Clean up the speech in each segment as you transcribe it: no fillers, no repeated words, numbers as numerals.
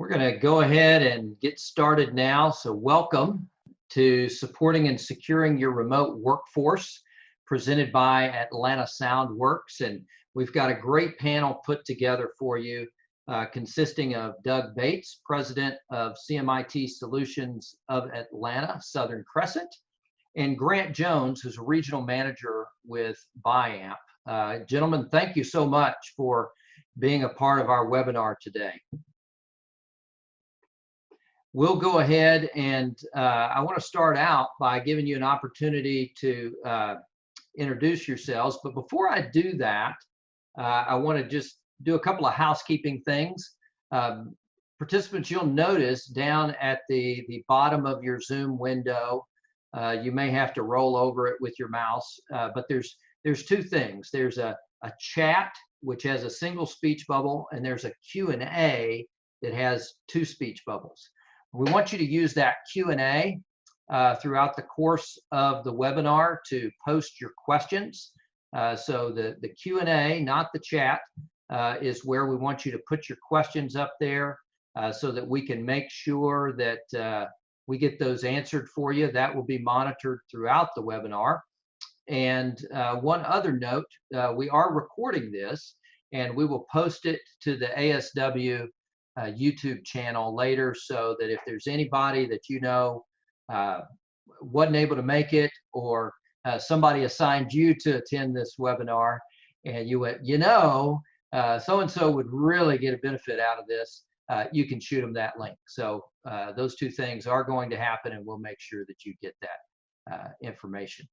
We're going to go ahead and get started now. So welcome to Supporting and Securing Your Remote Workforce, presented by Atlanta Sound Works. And we've got a great panel put together for you, consisting of Doug Bates, President of CMIT Solutions of Atlanta, Southern Crescent, and Grant Jones, who's a Regional Manager with BIAMP. Gentlemen, thank you so much for being a part of our webinar today. We'll go ahead and I want to start out by giving you an opportunity to introduce yourselves. But before I do that, I want to just do a couple of housekeeping things. Participants, you'll notice down at the bottom of your Zoom window, you may have to roll over it with your mouse, but there's two things. There's a chat, which has a single speech bubble, and there's a Q&A that has two speech bubbles. We want you to use that Q&A throughout the course of the webinar to post your questions. So the Q&A, not the chat, is where we want you to put your questions up there so that we can make sure that we get those answered for you. That will be monitored throughout the webinar. And one other note, we are recording this, and we will post it to the ASW YouTube channel later, so that if there's anybody that you know wasn't able to make it, or somebody assigned you to attend this webinar, and so-and-so would really get a benefit out of this, you can shoot them that link. So those two things are going to happen, and we'll make sure that you get that information.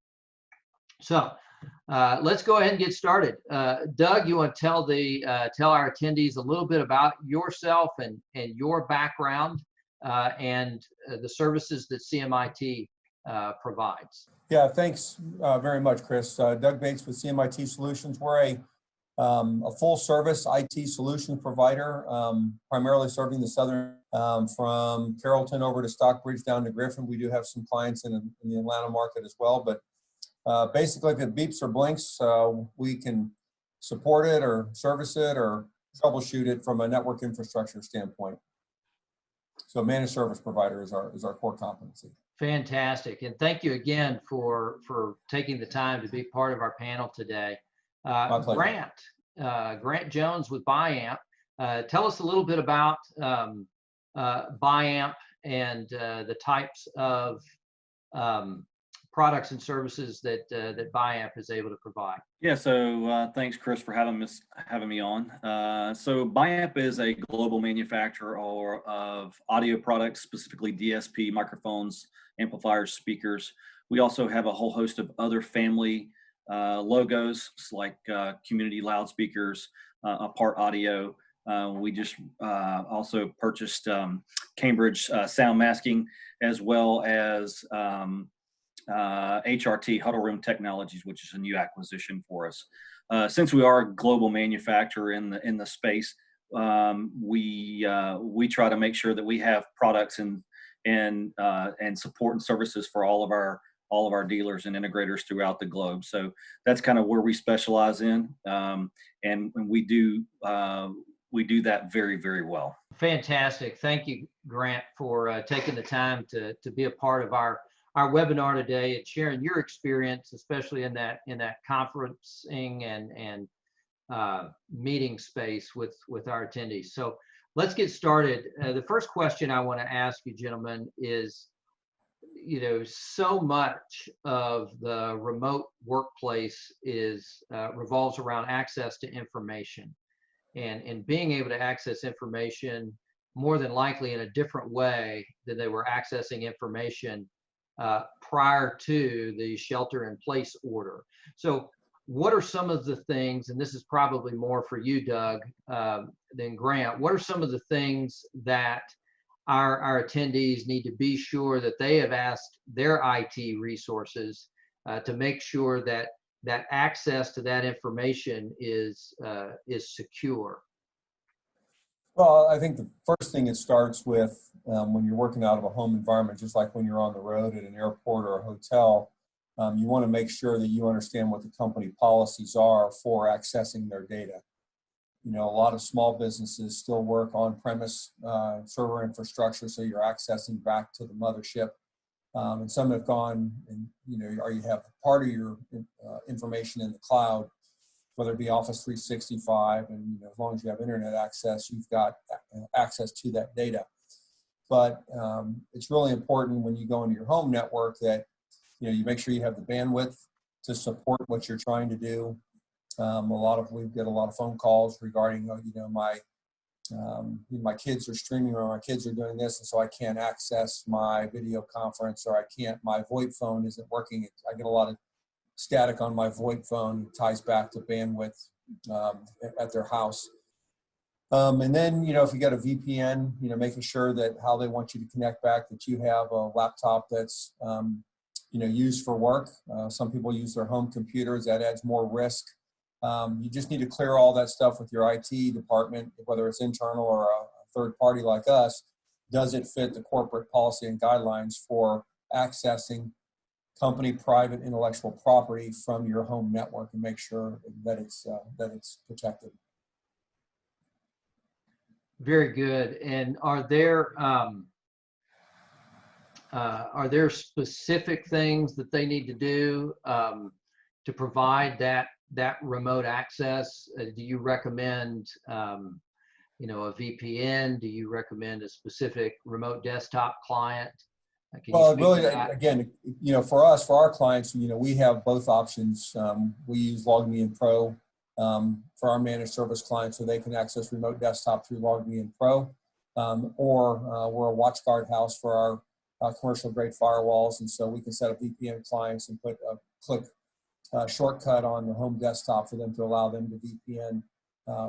So let's go ahead and get started. Doug, you want to tell our attendees a little bit about yourself and your background and the services that CMIT provides. Yeah, thanks very much, Chris. Doug Bates with CMIT Solutions. We're a full-service IT solution provider, primarily serving the southern, from Carrollton over to Stockbridge down to Griffin. We do have some clients in the Atlanta market as well, but basically, if it beeps or blinks, we can support it or service it or troubleshoot it from a network infrastructure standpoint. So managed service provider is our core competency. Fantastic. And thank you again for taking the time to be part of our panel today. My pleasure. Grant Jones with BIAMP. Tell us a little bit about BIAMP and the types of products and services that BIAMP is able to provide. Yeah, so thanks, Chris, for having me on. So BIAMP is a global manufacturer of audio products, specifically DSP, microphones, amplifiers, speakers. We also have a whole host of other family logos, like community loudspeakers, Apart Audio. We just also purchased Cambridge sound masking, as well as HRT, Huddle Room Technologies, which is a new acquisition for us. Since we are a global manufacturer in the space, we try to make sure that we have products and support and services for all of our dealers and integrators throughout the globe. So that's kind of where we specialize in, and we do that very, very well. Fantastic. Thank you, Grant, for taking the time to be a part of our webinar today and sharing your experience, especially in that conferencing and meeting space with our attendees. So let's get started. The first question I want to ask you, gentlemen, is, so much of the remote workplace revolves around access to information, and being able to access information more than likely in a different way than they were accessing information prior to the shelter-in-place order. So what are some of the things, and this is probably more for you, Doug, than Grant, what are some of the things that our attendees need to be sure that they have asked their IT resources to make sure that access to that information is secure? Well, I think the first thing it starts with when you're working out of a home environment, just like when you're on the road at an airport or a hotel, you want to make sure that you understand what the company policies are for accessing their data. you know, a lot of small businesses still work on-premise server infrastructure, so you're accessing back to the mothership. And some have gone, and you know, or you have part of your information in the cloud, whether it be Office 365, and you know, as long as you have internet access, you've got access to that data. But it's really important when you go into your home network that you know, you make sure you have the bandwidth to support what you're trying to do. We get a lot of phone calls regarding, you know, my kids are streaming, or my kids are doing this, and so I can't access my video conference, or my VoIP phone isn't working. I get a lot of static on my VoIP phone. It ties back to bandwidth at their house. And then, you know, if you got a VPN, you know, making sure that how they want you to connect back, that you have a laptop that's, you know, used for work. Some people use their home computers. That adds more risk. You just need to clear all that stuff with your IT department, whether it's internal or a third party like us. Does it fit the corporate policy and guidelines for accessing company private intellectual property from your home network, and make sure that it's protected. Very good. And are there specific things that they need to do to provide that remote access? Do you recommend you know, a VPN? Do you recommend a specific remote desktop client? Well, really, again, you know, for our clients, you know, we have both options. We use LogMeIn Pro for our managed service clients, so they can access remote desktop through LogMeIn Pro, or we're a WatchGuard house for our commercial grade firewalls, and so we can set up VPN clients and put a click shortcut on the home desktop for them to allow them to VPN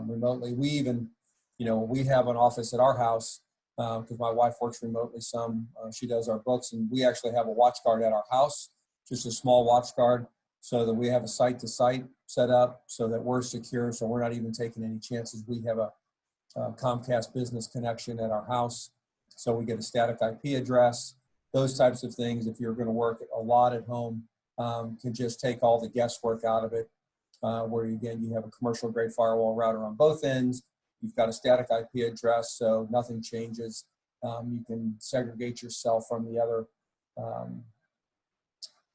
remotely. We even, you know, we have an office at our house because my wife works remotely some. She does our books, and we actually have a WatchGuard at our house, just a small WatchGuard, so that we have a site-to-site set up so that we're secure, so we're not even taking any chances. We have a Comcast business connection at our house, so we get a static IP address. Those types of things, if you're going to work a lot at home, can just take all the guesswork out of it, where again, you have a commercial grade firewall router on both ends. You've got a static IP address, so nothing changes. You can segregate yourself from the other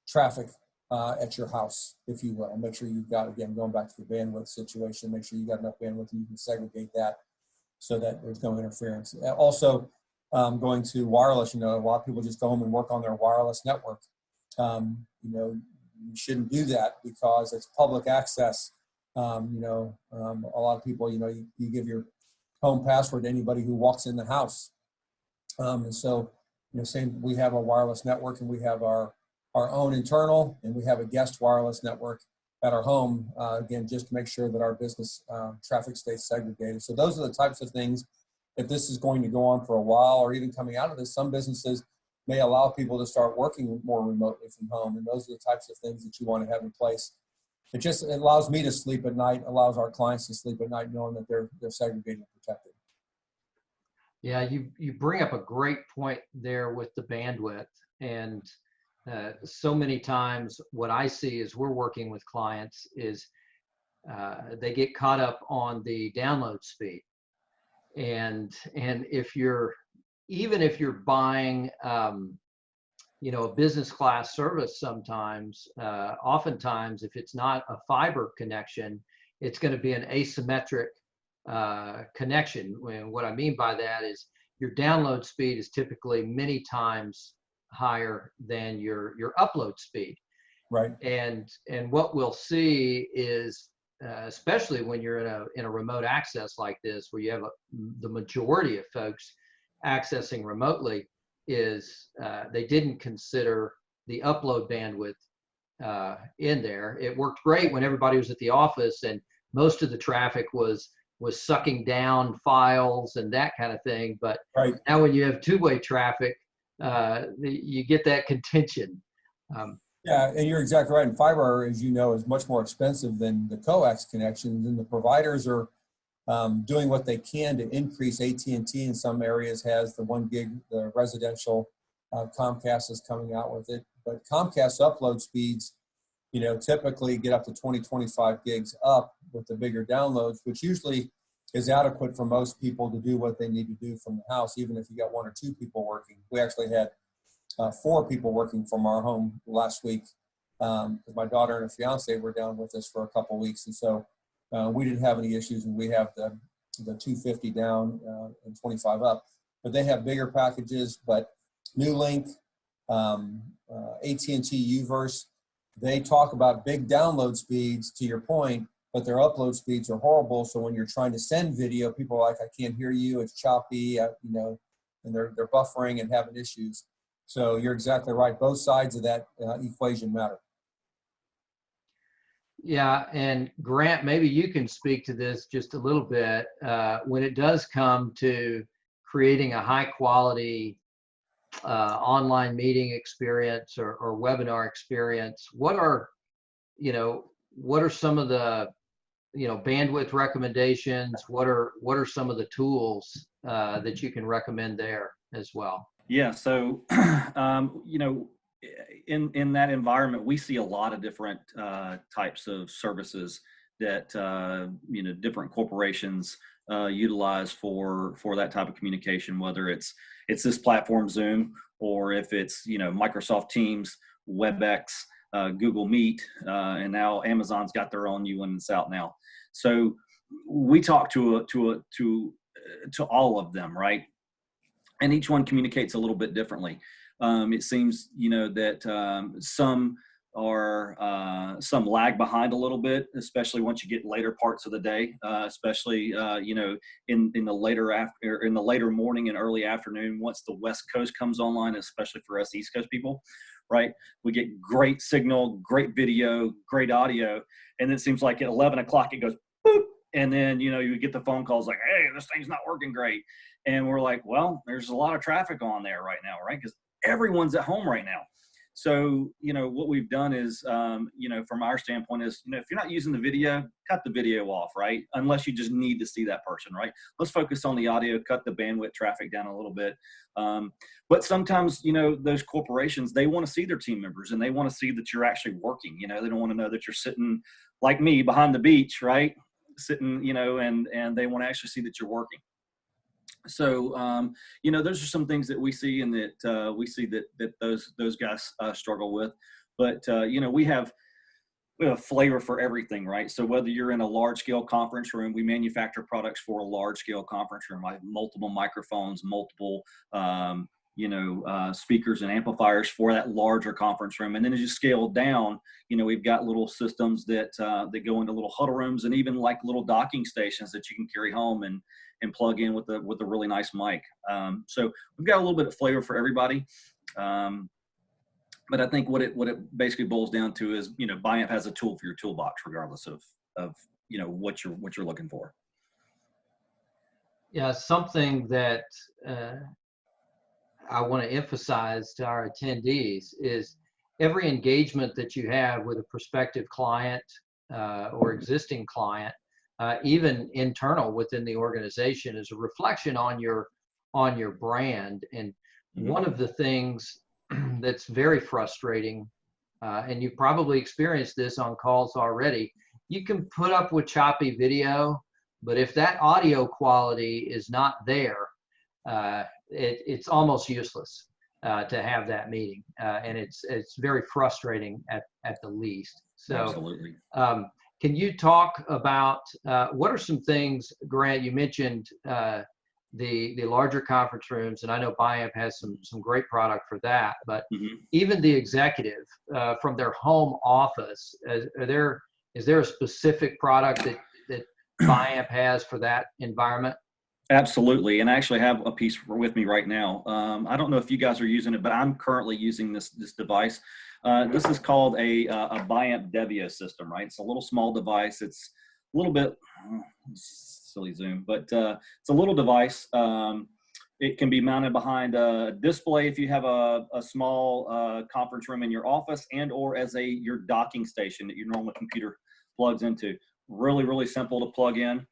traffic at your house, if you will. Make sure you've got, again, going back to the bandwidth situation, make sure you got enough bandwidth and you can segregate that so that there's no interference. Also, going to wireless, you know, a lot of people just go home and work on their wireless network. You know, you shouldn't do that because it's public access. You know, a lot of people, you know, you give your home password to anybody who walks in the house. And so, you know, we have a wireless network, and we have our own internal, and we have a guest wireless network at our home, again, just to make sure that our business traffic stays segregated. So those are the types of things, if this is going to go on for a while, or even coming out of this, some businesses may allow people to start working more remotely from home. And those are the types of things that you want to have in place. It allows me to sleep at night, allows our clients to sleep at night, knowing that they're segregated and protected. Yeah, you bring up a great point there with the bandwidth. And so many times what I see as we're working with clients is they get caught up on the download speed. And even if you're buying you know, a business class service, sometimes, oftentimes, if it's not a fiber connection, it's going to be an asymmetric connection. And what I mean by that is your download speed is typically many times higher than your upload speed. Right. And what we'll see is, especially when you're in a remote access like this, where you have the majority of folks accessing remotely, is they didn't consider the upload bandwidth in there. It worked great when everybody was at the office and most of the traffic was sucking down files and that kind of thing. But right. Now when you have two-way traffic, you get that contention. Yeah, and you're exactly right. And fiber, as you know, is much more expensive than the coax connections, and the providers are doing what they can to increase. AT&T in some areas has the 1 gig, the residential. Comcast is coming out with it, but Comcast upload speeds, you know, typically get up to 20, 25 gigs up with the bigger downloads, which usually is adequate for most people to do what they need to do from the house, even if you got 1 or 2 people working. We actually had 4 people working from our home last week, because my daughter and her fiance were down with us for a couple weeks, and so we didn't have any issues, and we have the 250 down and 25 up. But they have bigger packages. But New Link, AT&T Uverse, they talk about big download speeds, to your point, but their upload speeds are horrible. So when you're trying to send video, people are like, I can't hear you, it's choppy, and they're buffering and having issues. So you're exactly right. Both sides of that equation matter. Yeah, and Grant, maybe you can speak to this just a little bit. When it does come to creating a high quality online meeting experience or webinar experience, what are some of the bandwidth recommendations? What are some of the tools that you can recommend there as well? Yeah, so in that environment, we see a lot of different types of services that different corporations utilize for that type of communication, whether it's this platform Zoom, or if it's Microsoft Teams, WebEx, Google Meet, and now Amazon's got their own new one that's out now. So we talk to all of them, right? And each one communicates a little bit differently. It seems that some lag behind a little bit, especially once you get later parts of the day, especially in the later morning and early afternoon, once the West Coast comes online, especially for us East Coast people, right? We get great signal, great video, great audio, and then it seems like at 11 o'clock it goes boop, and then you get the phone calls like, hey, this thing's not working great. And we're like, well, there's a lot of traffic on there right now, right? Because everyone's at home right now. So, what we've done is, from our standpoint is, if you're not using the video, cut the video off, right? Unless you just need to see that person, right? Let's focus on the audio, cut the bandwidth traffic down a little bit. But sometimes, those corporations, they want to see their team members and they want to see that you're actually working. They don't want to know that you're sitting like me behind the beach, right? Sitting, and they want to actually see that you're working. So, those are some things that we see and that we see that those guys struggle with. But, we have flavor for everything, right? So whether you're in a large scale conference room, we manufacture products for a large scale conference room, like multiple microphones, multiple, speakers and amplifiers for that larger conference room. And then as you scale down, we've got little systems that go into little huddle rooms, and even like little docking stations that you can carry home and plug in with a really nice mic. So we've got a little bit of flavor for everybody. But I think what it basically boils down to is, BuyAmp has a tool for your toolbox, regardless of what you're looking for. Yeah, something that I want to emphasize to our attendees is every engagement that you have with a prospective client or existing client, even internal within the organization, is a reflection on your brand. And one of the things that's very frustrating, and you've probably experienced this on calls already, you can put up with choppy video, but if that audio quality is not there, it's almost useless to have that meeting, and it's very frustrating at the least. So absolutely. Can you talk about what are some things, Grant? You mentioned the larger conference rooms, and I know BuyAmp has some great product for that, but even the executive from their home office, is there a specific product that BuyAmp has for that environment? Absolutely, and I actually have a piece with me right now. I don't know if you guys are using it, but I'm currently using this device. This is called a BuyAmp Devio system, right? It's a little small device. It's a little bit silly zoom, but it's a little device. It can be mounted behind a display if you have a small conference room in your office, and or as your docking station that your normal computer plugs into. Really, really simple to plug in.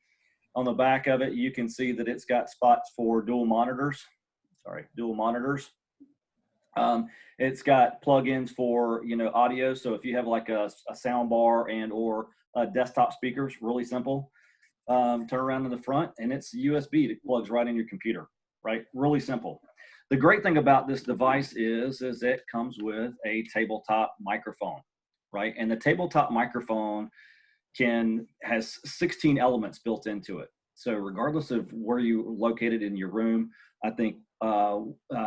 On the back of it, you can see that it's got spots for dual monitors. It's got plugins for audio. So if you have like a sound bar and or desktop speakers, really simple. turn around in the front, and it's USB. It plugs right in your computer, right? Really simple. The great thing about this device is it comes with a tabletop microphone, right? And the tabletop microphone has 16 elements built into it. So regardless of where you're located in your room, I think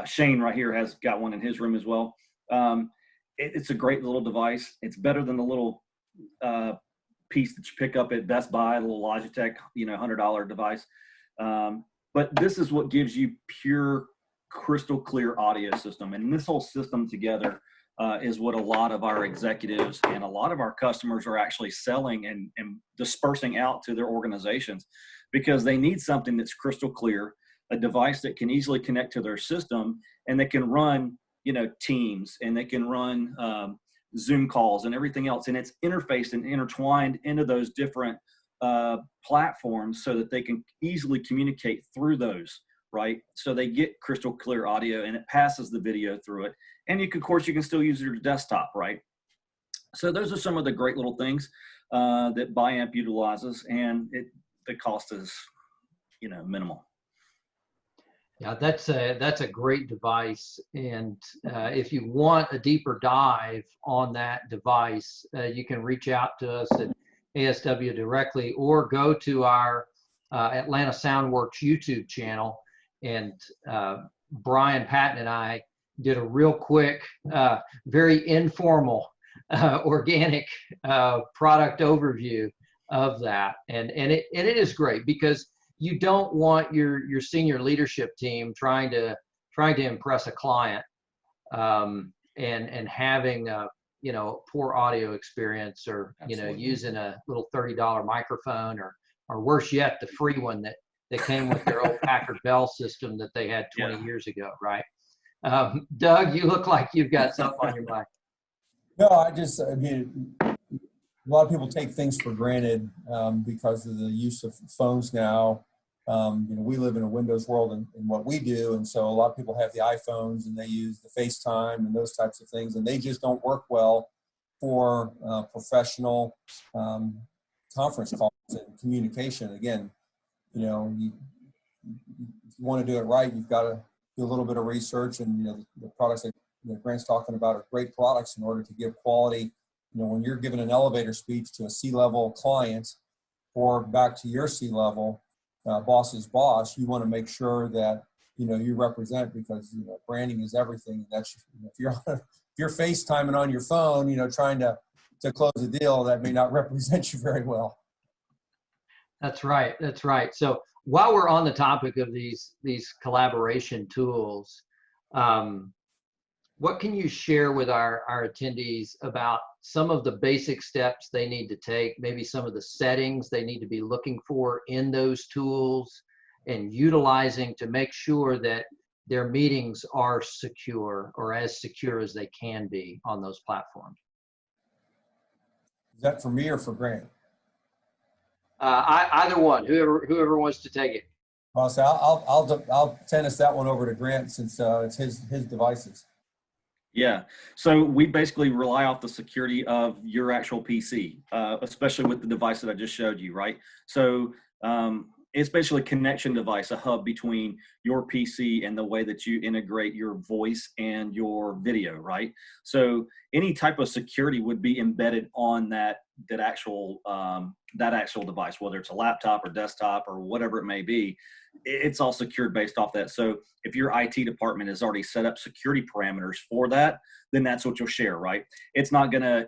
Shane right here has got one in his room as well. It's a great little device. It's better than the little piece that you pick up at Best Buy, a little Logitech, $100 device. But this is what gives you pure, crystal clear audio system. And this whole system together is what a lot of our executives and a lot of our customers are actually selling and dispersing out to their organizations, because they need something that's crystal clear, a device that can easily connect to their system and that can run, Teams, and they can run Zoom calls and everything else. And it's interfaced and intertwined into those different platforms so that they can easily communicate through those, right? So they get crystal clear audio and it passes the video through it. And of course, you can still use your desktop, right? So those are some of the great little things that BiAmp utilizes, and the cost is, minimal. Yeah, that's a great device. And if you want a deeper dive on that device, you can reach out to us at ASW directly, or go to our Atlanta Soundworks YouTube channel. And Brian Patton and I did a real quick, very informal, organic product overview of that. And it is great, because you don't want your senior leadership team trying to impress a client and having a poor audio experience, or Absolutely. using a little $30 microphone, or worse yet, the free one that came with their old Packard Bell system that they had 20 years ago, right? Doug, you look like you've got something on your mind. No, I mean, a lot of people take things for granted because of the use of phones now. We live in a Windows world in what we do, and so a lot of people have the iPhones and they use the FaceTime and those types of things, and they just don't work well for professional conference calls and communication. Again, if you want to do it right, you've got to do a little bit of research, and the products that Grant's talking about are great products in order to give quality. When you're giving an elevator speech to a C-level client, or back to your C-level boss's boss, you want to make sure that you represent, because branding is everything. And that's if you're FaceTiming on your phone, trying to close a deal, that may not represent you very well. That's right. That's right. So while we're on the topic of these collaboration tools, what can you share with our attendees about some of the basic steps they need to take, maybe some of the settings they need to be looking for in those tools and utilizing to make sure that their meetings are secure, or as secure as they can be on those platforms? Is that for me or for Grant? Either one, whoever wants to take it. Well, so I'll tennis that one over to Grant, since it's his devices. Yeah, so we basically rely off the security of your actual PC, especially with the device that I just showed you, right? So it's basically a connection device, a hub between your PC and the way that you integrate your voice and your video, right? So any type of security would be embedded on that actual device, whether it's a laptop or desktop or whatever it may be. It's all secured based off that. So if your IT department has already set up security parameters for that, then that's what you'll share, right? It's not gonna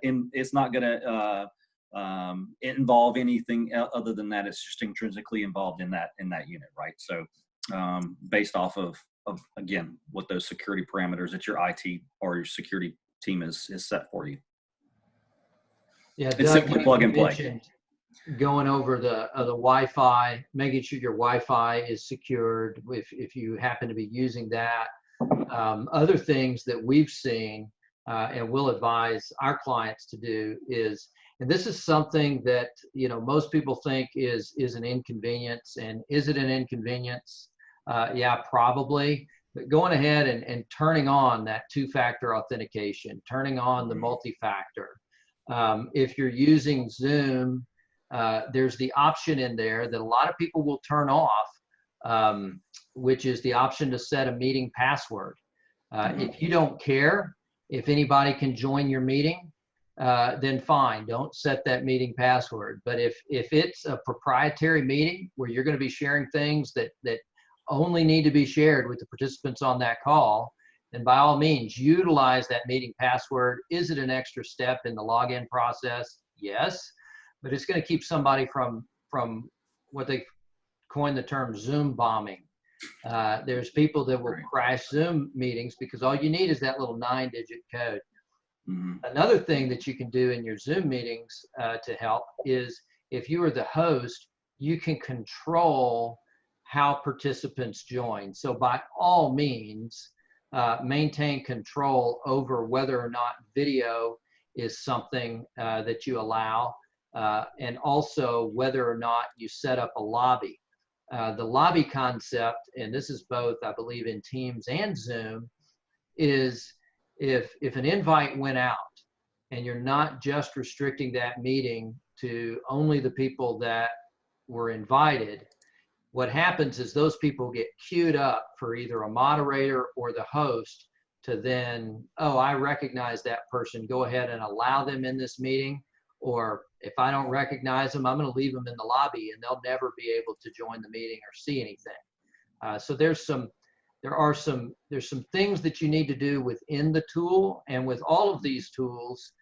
involve anything other than that. It's just intrinsically involved in that unit, right? So based off of again what those security parameters that your IT or your security team is set for you. Yeah, It's Doug, simply plug and play. mentioned going over the Wi-Fi, making sure your Wi-Fi is secured if you happen to be using that. Other things that we've seen and will advise our clients to do is, and this is something that most people think is an inconvenience. And is it an inconvenience? Yeah, probably. But going ahead and turning on that two-factor authentication, turning on the multi-factor. If you're using Zoom, there's the option in there that a lot of people will turn off, which is the option to set a meeting password. If you don't care if anybody can join your meeting, then fine, don't set that meeting password. But if it's a proprietary meeting where you're going to be sharing things that only need to be shared with the participants on that call, then by all means, utilize that meeting password. Is it an extra step in the login process? Yes, but it's going to keep somebody from what they coined the term Zoom bombing. There's people that will crash Zoom meetings because all you need is that little 9-digit code. Another thing that you can do in your Zoom meetings to help is if you are the host, you can control how participants join. So by all means, maintain control over whether or not video is something that you allow, and also whether or not you set up a lobby. The lobby concept, and this is both, I believe, in Teams and Zoom, is if an invite went out and you're not just restricting that meeting to only the people that were invited, what happens is those people get queued up for either a moderator or the host to then, oh, I recognize that person, go ahead and allow them in this meeting. Or if I don't recognize them, I'm going to leave them in the lobby and they'll never be able to join the meeting or see anything. So there's some things that you need to do within the tool. And with all of these tools,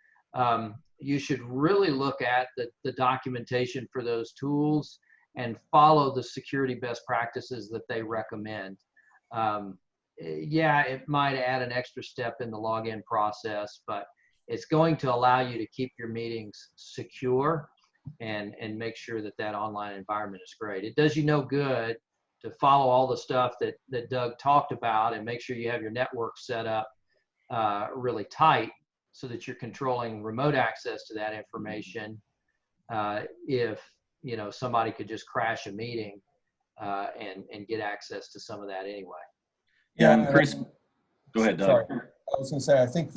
you should really look at the documentation for those tools and follow the security best practices that they recommend. Yeah, it might add an extra step in the login process, but it's going to allow you to keep your meetings secure and make sure that that online environment is great. It does you no good to follow all the stuff that Doug talked about and make sure you have your network set up really tight so that you're controlling remote access to that information. If somebody could just crash a meeting and get access to some of that anyway. Yeah, and Chris, go ahead, Doug. Sorry, I was going to say, I think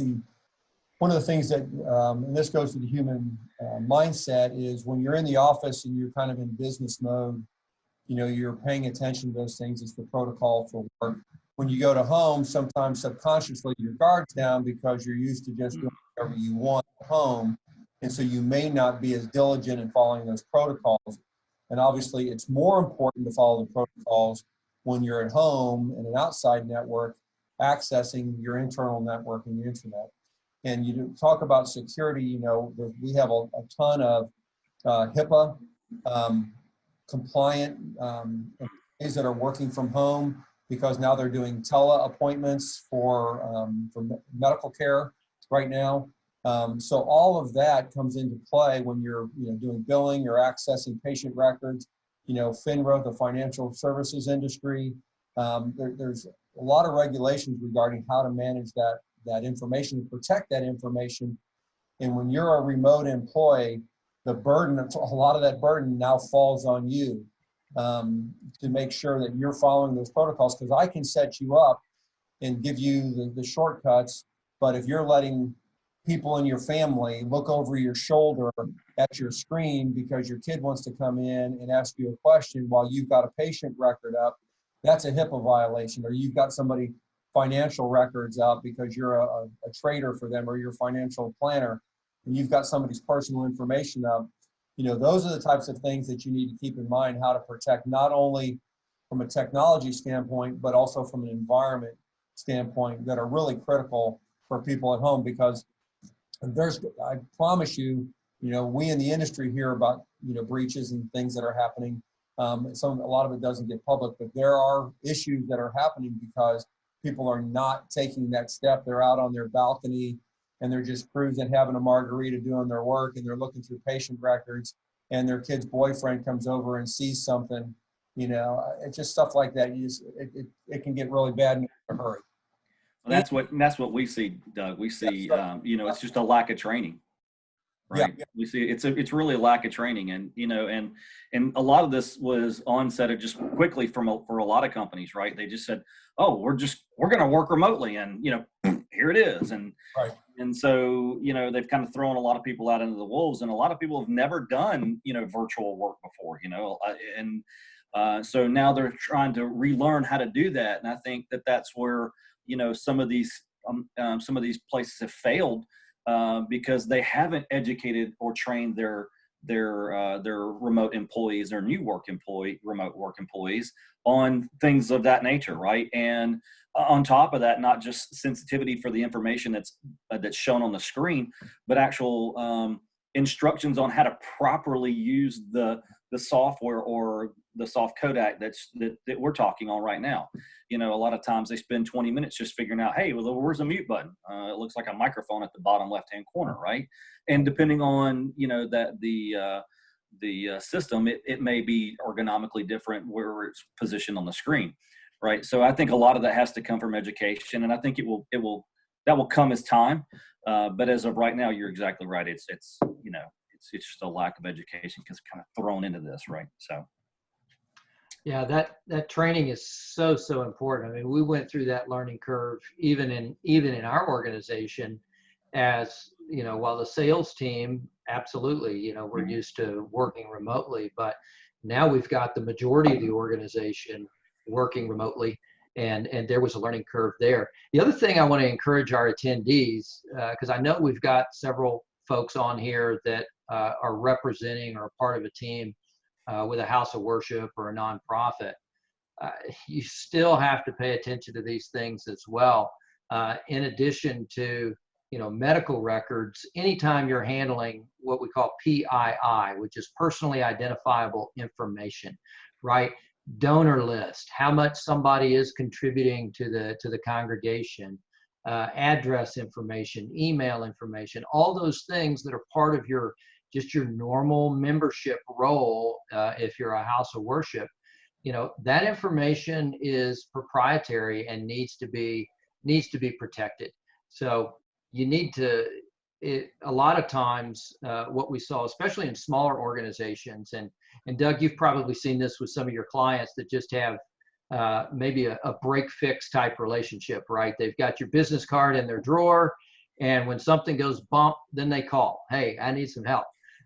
one of the things that, and this goes to the human mindset, is when you're in the office and you're kind of in business mode, you're paying attention to those things. It's the protocol for work. When you go to home, sometimes subconsciously your guard's down because you're used to just doing whatever you want at home. And so you may not be as diligent in following those protocols. And obviously it's more important to follow the protocols when you're at home in an outside network, accessing your internal network and your internet. And you talk about security, we have a ton of HIPAA compliant employees that are working from home because now they're doing tele appointments for medical care right now. So all of that comes into play when you're doing billing, you're accessing patient records, FINRA, the financial services industry. There's a lot of regulations regarding how to manage that information and protect that information. And when you're a remote employee, a lot of that burden now falls on you to make sure that you're following those protocols, because I can set you up and give you the shortcuts, but if you're letting people in your family look over your shoulder at your screen because your kid wants to come in and ask you a question while you've got a patient record up, that's a HIPAA violation. Or you've got somebody financial records up because you're a trader for them or you're a financial planner and you've got somebody's personal information up. Those are the types of things that you need to keep in mind, how to protect not only from a technology standpoint, but also from an environment standpoint that are really critical for people at home. Because I promise you, we in the industry hear about, breaches and things that are happening. A lot of it doesn't get public, but there are issues that are happening because people are not taking that step. They're out on their balcony and they're just cruising, having a margarita, doing their work, and they're looking through patient records, and their kid's boyfriend comes over and sees something. It's just stuff like that. It can get really bad in a hurry. Well, that's what we see, Doug. We see, it's just a lack of training, right? Yeah. We see it's really a lack of training, and and a lot of this was onset of just quickly for a lot of companies, right? They just said, oh, we're going to work remotely, and here it is. And Right. and so, they've kind of thrown a lot of people out into the wolves, and a lot of people have never done, virtual work before, and so now they're trying to relearn how to do that. And I think that that's where, some of these places have failed because they haven't educated or trained their remote employees, their new remote work employees on things of that nature, right? And on top of that, not just sensitivity for the information that's shown on the screen, but actual instructions on how to properly use the software or the soft codec that we're talking on right now. A lot of times they spend 20 minutes just figuring out, hey, well, where's the mute button? It looks like a microphone at the bottom left-hand corner, right? And depending on that the system, it may be ergonomically different where it's positioned on the screen, right? So I think a lot of that has to come from education, and I think that will come as time. But as of right now, you're exactly right. It's just a lack of education because kind of thrown into this, right? So. Yeah, that training is so important. I mean, we went through that learning curve even in our organization, as while the sales team, absolutely, we're used to working remotely, but now we've got the majority of the organization working remotely, and there was a learning curve there. The other thing I want to encourage our attendees, because I know we've got several folks on here that are representing or part of a team with a house of worship or a nonprofit, you still have to pay attention to these things as well. In addition to, medical records, anytime you're handling what we call PII, which is personally identifiable information, right? Donor list, how much somebody is contributing to the congregation, address information, email information, all those things that are part of your normal membership role. If you're a house of worship, that information is proprietary and needs to be protected. So you need to, a lot of times, what we saw, especially in smaller organizations, and Doug, you've probably seen this with some of your clients that just have maybe a break fix type relationship, right? They've got your business card in their drawer, and when something goes bump, then they call, hey, I need some help.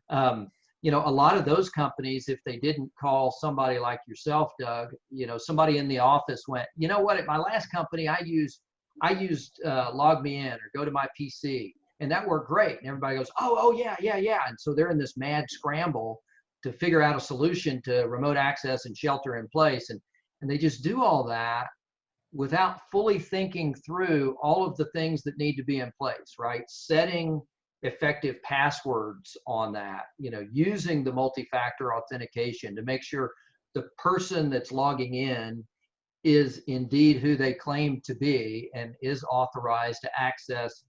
A lot of those companies, if they didn't call somebody like yourself, Doug, somebody in the office went, you know what, at my last company, I used Log Me In or Go to My PC, and that worked great. And everybody goes, oh yeah. And so they're in this mad scramble to figure out a solution to remote access and shelter in place. And they just do all that without fully thinking through all of the things that need to be in place, right? Setting effective passwords on that, using the multi-factor authentication to make sure the person that's logging in is indeed who they claim to be and is authorized to access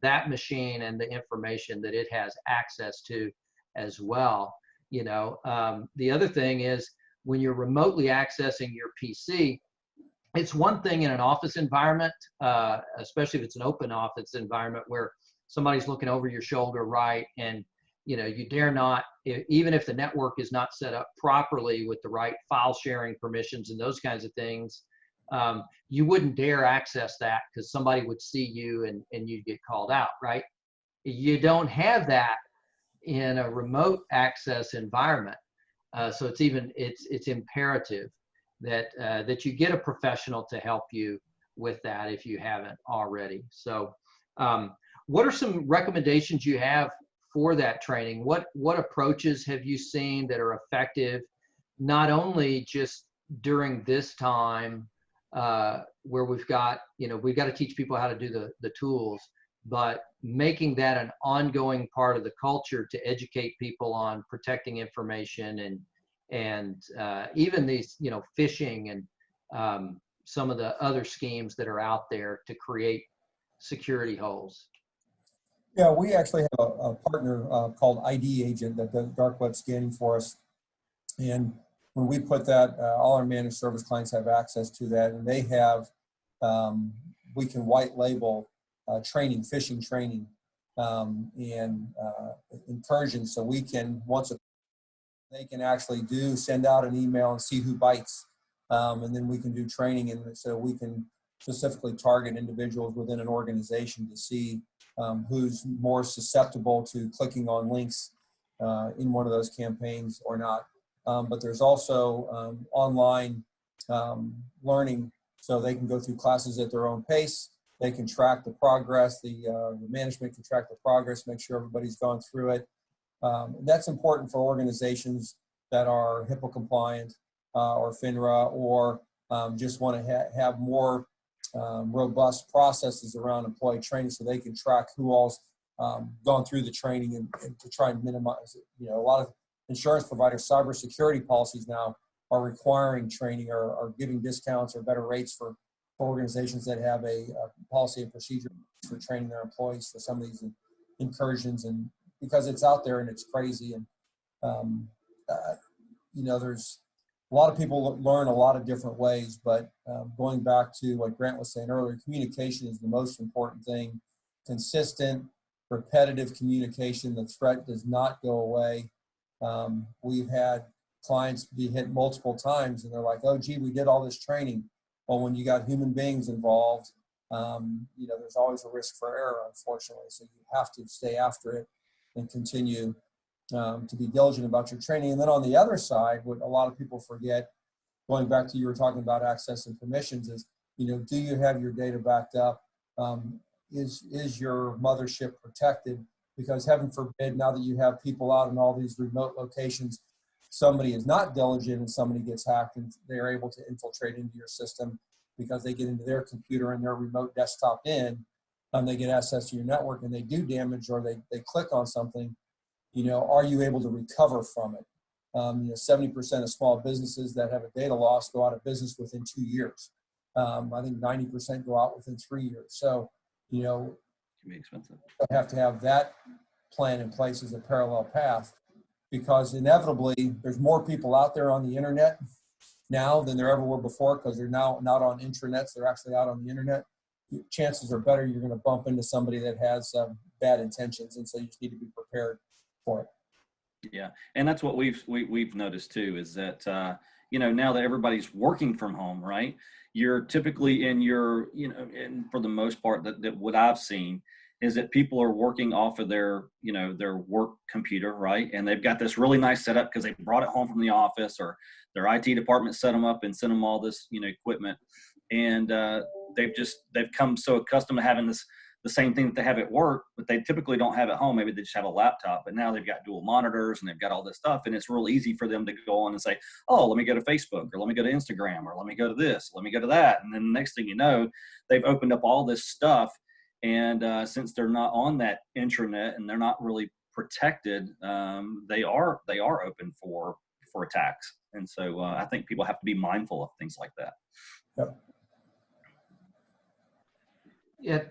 that machine and the information that it has access to as well. The other thing is, when you're remotely accessing your PC, it's one thing in an office environment, especially if it's an open office environment where somebody's looking over your shoulder, right? And you dare not, even if the network is not set up properly with the right file sharing permissions and those kinds of things, you wouldn't dare access that because somebody would see you and you'd get called out, right? You don't have that in a remote access environment. So it's imperative that you get a professional to help you with that if you haven't already. So what are some recommendations you have for that training? What approaches have you seen that are effective, not only just during this time where we've got to teach people how to do the tools, but making that an ongoing part of the culture to educate people on protecting information and even these, phishing and some of the other schemes that are out there to create security holes? Yeah, we actually have a partner called ID Agent that does dark web scanning for us. And when we put that, all our managed service clients have access to that, and they have, we can white label training, phishing training, and incursion. So we can, they can actually send out an email and see who bites. And then we can do training, and so we can specifically target individuals within an organization to see who's more susceptible to clicking on links in one of those campaigns or not. But there's also online learning, so they can go through classes at their own pace. They can track the progress. The management can track the progress, make sure everybody's gone through it. That's important for organizations that are HIPAA compliant or FINRA, or just want to have more robust processes around employee training, so they can track who all's gone through the training and to try and minimize it. You know, a lot of insurance providers, cybersecurity policies now are requiring training or are giving discounts or better rates for organizations that have a policy and procedure for training their employees for some of these incursions, and because it's out there and it's crazy. And you know, there's a lot of people learn a lot of different ways, but going back to what Grant was saying earlier, communication is the most important thing. Consistent, repetitive communication. The threat does not go away. We've had clients be hit multiple times and they're like, oh, gee, we did all this training. Well, when you got human beings involved, you know, there's always a risk for error, unfortunately. So you have to stay after it and continue to be diligent about your training. And then on the other side, what a lot of people forget, going back to you were talking about access and permissions, is, you know, do you have your data backed up? Is your mothership protected? Because heaven forbid, now that you have people out in all these remote locations, somebody is not diligent and somebody gets hacked and they're able to infiltrate into your system because they get into their computer and their remote desktop in, and they get access to your network and they do damage, or they click on something. You know, are you able to recover from it? You know, 70% of small businesses that have a data loss go out of business within 2 years. I think 90% go out within 3 years. So, you know, It can be expensive. you have to have that plan in place as a parallel path, because inevitably there's more people out there on the internet now than there ever were before, because they're now not on intranets, they're actually out on the internet. Chances are better you're going to bump into somebody that has bad intentions, and so you just need to be prepared for it. Yeah, and that's what we've noticed too, is that you know, now that everybody's working from home, right? You're typically in your, you know, and for the most part, that what I've seen is that people are working off of their, you know, their work computer, right? And they've got this really nice setup because they brought it home from the office, or their IT department set them up and sent them all this, you know, equipment, and they've come so accustomed to having the same thing that they have at work, but they typically don't have at home. Maybe they just have a laptop, but now they've got dual monitors and they've got all this stuff. And it's real easy for them to go on and say, oh, let me go to Facebook, or let me go to Instagram, or let me go to this, let me go to that. And then the next thing you know, they've opened up all this stuff. And since they're not on that intranet and they're not really protected, they are open for attacks. And so I think people have to be mindful of things like that. Yep. Yeah.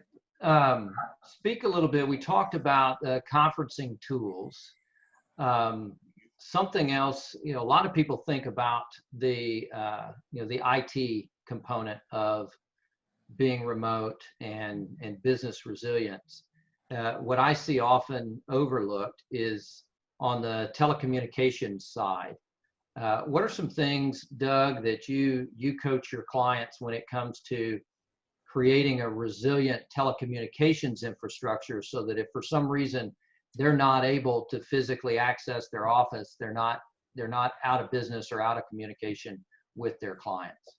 Speak a little bit. We talked about conferencing tools. Something else, you know, a lot of people think about the, you know, the IT component of being remote and business resilience. What I see often overlooked is on the telecommunications side. What are some things, Doug, that you coach your clients when it comes to creating a resilient telecommunications infrastructure, so that if for some reason they're not able to physically access their office, they're not out of business or out of communication with their clients?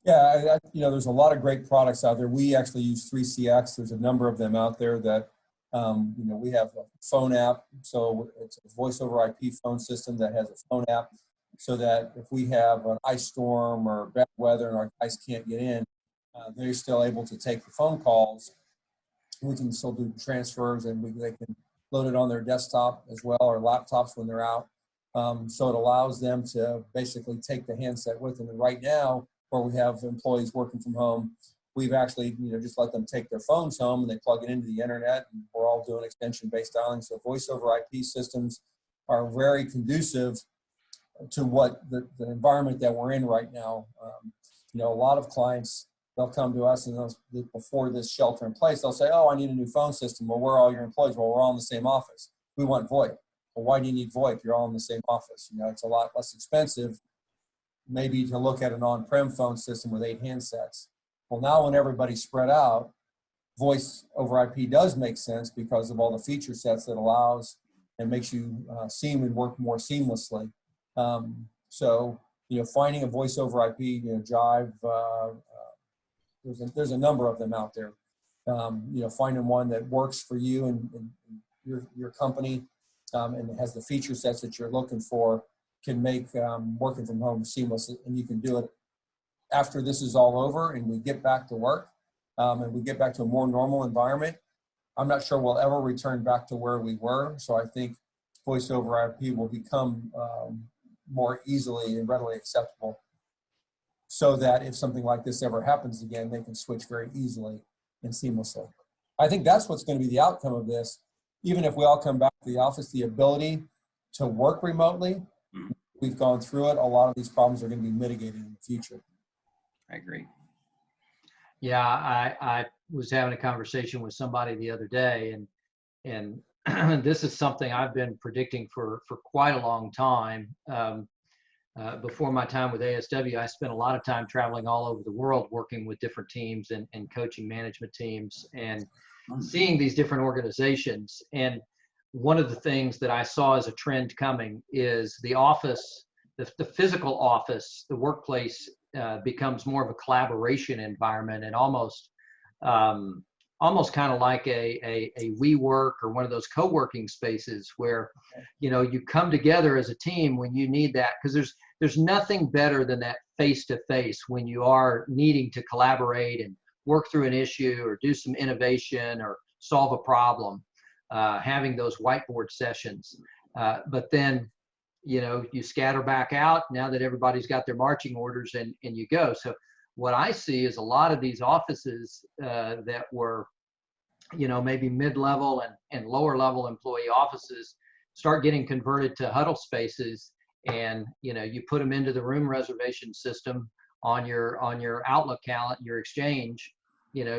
Yeah, you know, there's a lot of great products out there. We actually use 3CX. There's a number of them out there that, you know, we have a phone app. So it's a voice over IP phone system that has a phone app, so that if we have an ice storm or bad weather and our guys can't get in, they're still able to take the phone calls. We can still do transfers, and they can load it on their desktop as well, or laptops when they're out. So it allows them to basically take the handset with them. And right now, where we have employees working from home, we've actually, you know, just let them take their phones home and they plug it into the internet, and we're all doing extension-based dialing. So voice over IP systems are very conducive to what the environment that we're in right now. You know, a lot of clients, they'll come to us, and before this shelter in place, they'll say, oh, I need a new phone system. Well, where are all your employees? Well, we're all in the same office. We want VoIP. Well, why do you need VoIP? You're all in the same office. You know, it's a lot less expensive maybe to look at an on-prem phone system with 8 handsets. Well, now when everybody's spread out, voice over IP does make sense because of all the feature sets that allows and makes you seem and work more seamlessly. So, finding a voice over IP, Jive, there's a number of them out there. Finding one that works for you and your company and has the feature sets that you're looking for can make working from home seamless, and you can do it after this is all over and we get back to work and we get back to a more normal environment. I'm not sure we'll ever return back to where we were, so I think voice over IP will become more easily and readily acceptable, so that if something like this ever happens again, they can switch very easily and seamlessly. I think that's what's going to be the outcome of this. Even if we all come back to the office, the ability to work remotely, we've gone through it. A lot of these problems are going to be mitigated in the future. I agree. Yeah, I was having a conversation with somebody the other day, and this is something I've been predicting for quite a long time. Before my time with ASW, I spent a lot of time traveling all over the world, working with different teams and coaching management teams and seeing these different organizations. And one of the things that I saw as a trend coming is the office, the physical office, the workplace becomes more of a collaboration environment, and almost kind of like a WeWork or one of those co-working spaces where, you come together as a team when you need that, because there's nothing better than that face-to-face when you are needing to collaborate and work through an issue or do some innovation or solve a problem, having those whiteboard sessions. But then, you scatter back out now that everybody's got their marching orders, and you go. So what I see is a lot of these offices that were, maybe mid-level and lower level employee offices start getting converted to huddle spaces, and you put them into the room reservation system on your Outlook calendar, your Exchange,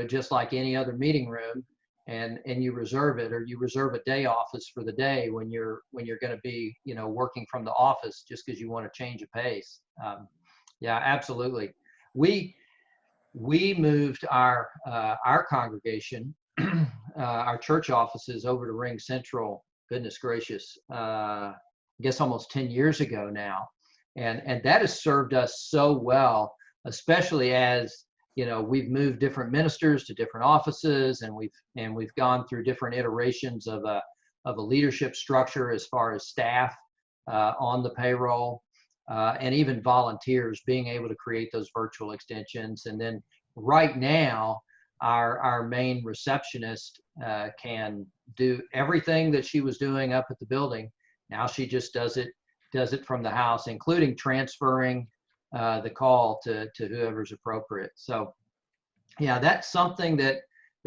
just like any other meeting room, and you reserve it, or you reserve a day office for the day when you're going to be working from the office, just because you want to change a pace. Yeah, absolutely. We moved our congregation, our church offices over to Ring Central. Goodness gracious, I guess almost 10 years ago now, and that has served us so well, especially as we've moved different ministers to different offices, and we've gone through different iterations of a leadership structure as far as staff on the payroll, and even volunteers being able to create those virtual extensions. And then right now, our main receptionist can do everything that she was doing up at the building. Now she just does it from the house, including transferring the call to whoever's appropriate. So yeah, that's something that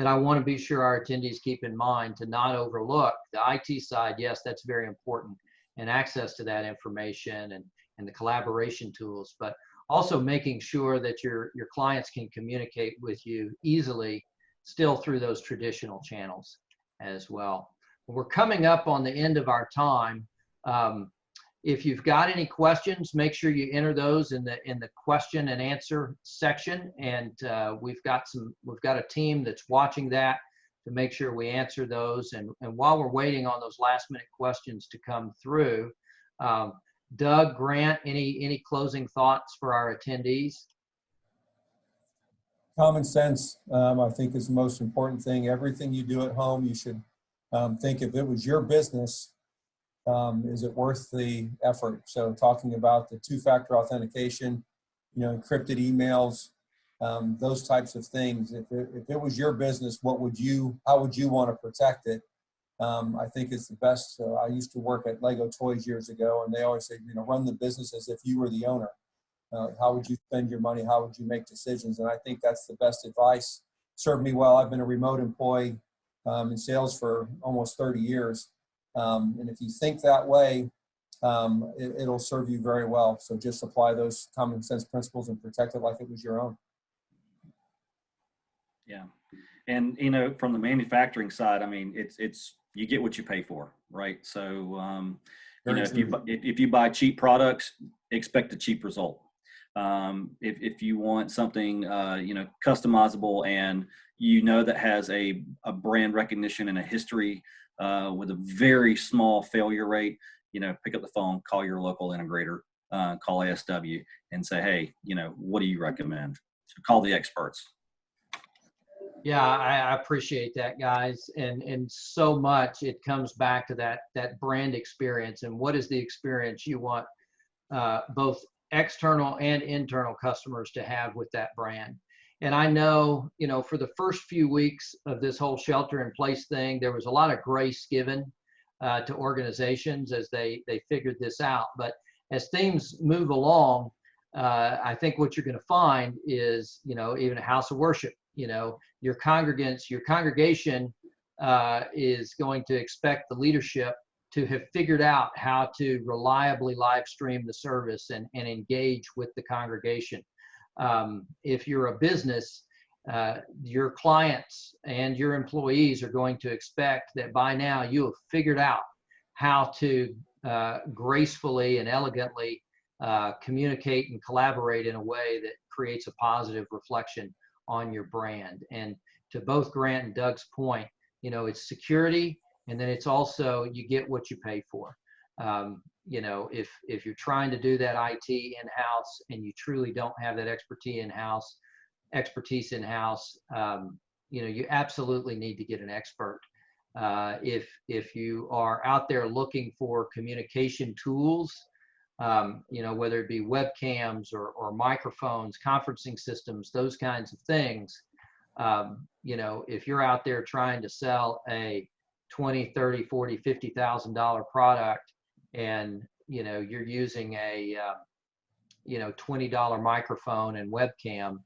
I want to be sure our attendees keep in mind, to not overlook. The IT side, yes, that's very important, and access to that information and the collaboration tools, but also making sure that your clients can communicate with you easily still through those traditional channels as well. We're coming up on the end of our time. If you've got any questions, make sure you enter those in the question and answer section. And we've got a team that's watching that to make sure we answer those. And while we're waiting on those last minute questions to come through, Doug, Grant, any closing thoughts for our attendees? Common sense, I think, is the most important thing. Everything you do at home, you should think, if it was your business, is it worth the effort? So talking about the two-factor authentication, encrypted emails, those types of things. If it was your business, how would you want to protect it? I think it's the best. I used to work at Lego Toys years ago, and they always say, run the business as if you were the owner. How would you spend your money? How would you make decisions? And I think that's the best advice. Served me well. I've been a remote employee in sales for almost 30 years. And if you think that way, it'll serve you very well. So just apply those common sense principles and protect it like it was your own. Yeah. And, from the manufacturing side, I mean, it's you get what you pay for, right? So, if you buy cheap products, expect a cheap result. If you want something, customizable and that has a brand recognition and a history with a very small failure rate, pick up the phone, call your local integrator, call ASW and say, hey, what do you recommend? So call the experts. Yeah, I appreciate that, guys. And so much it comes back to that brand experience, and what is the experience you want both external and internal customers to have with that brand. And I know, for the first few weeks of this whole shelter in place thing, there was a lot of grace given to organizations as they figured this out. But as things move along, I think what you're going to find is, even a house of worship, your congregants, your congregation is going to expect the leadership to have figured out how to reliably live stream the service and engage with the congregation. If you're a business, your clients and your employees are going to expect that by now you have figured out how to gracefully and elegantly communicate and collaborate in a way that creates a positive reflection on your brand. And to both Grant and Doug's point, it's security, and then it's also you get what you pay for. If you're trying to do that IT in-house and you truly don't have that expertise in-house, you absolutely need to get an expert. If you are out there looking for communication tools, whether it be webcams or microphones, conferencing systems, those kinds of things, if you're out there trying to sell a $20, $30, $40, $50,000 product, and you're using a $20 microphone and webcam,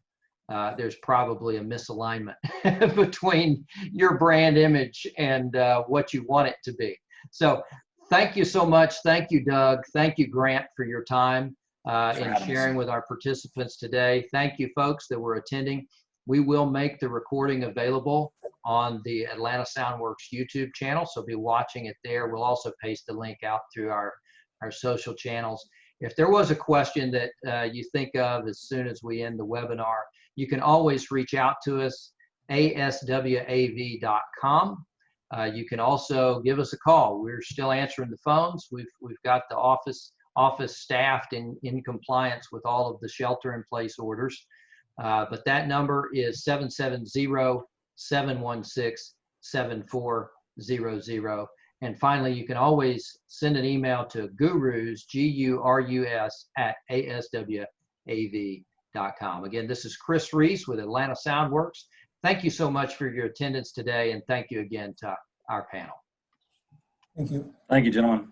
there's probably a misalignment between your brand image and what you want it to be. So thank you so much. Thank you, Doug. Thank you, Grant, for your time and sharing with our participants today. Thank you, folks that were attending. We will make the recording available on the Atlanta Soundworks YouTube channel, so be watching it there. We'll also paste the link out through our social channels. If there was a question that you think of as soon as we end the webinar, you can always reach out to us, aswav.com. You can also give us a call. We're still answering the phones. We've got the office staffed in compliance with all of the shelter-in-place orders. But that number is 770-716-7400. And finally, you can always send an email to gurus, GURUS, @aswav.com. Again, this is Chris Reese with Atlanta Soundworks. Thank you so much for your attendance today, and thank you again to our panel. Thank you. Thank you, gentlemen.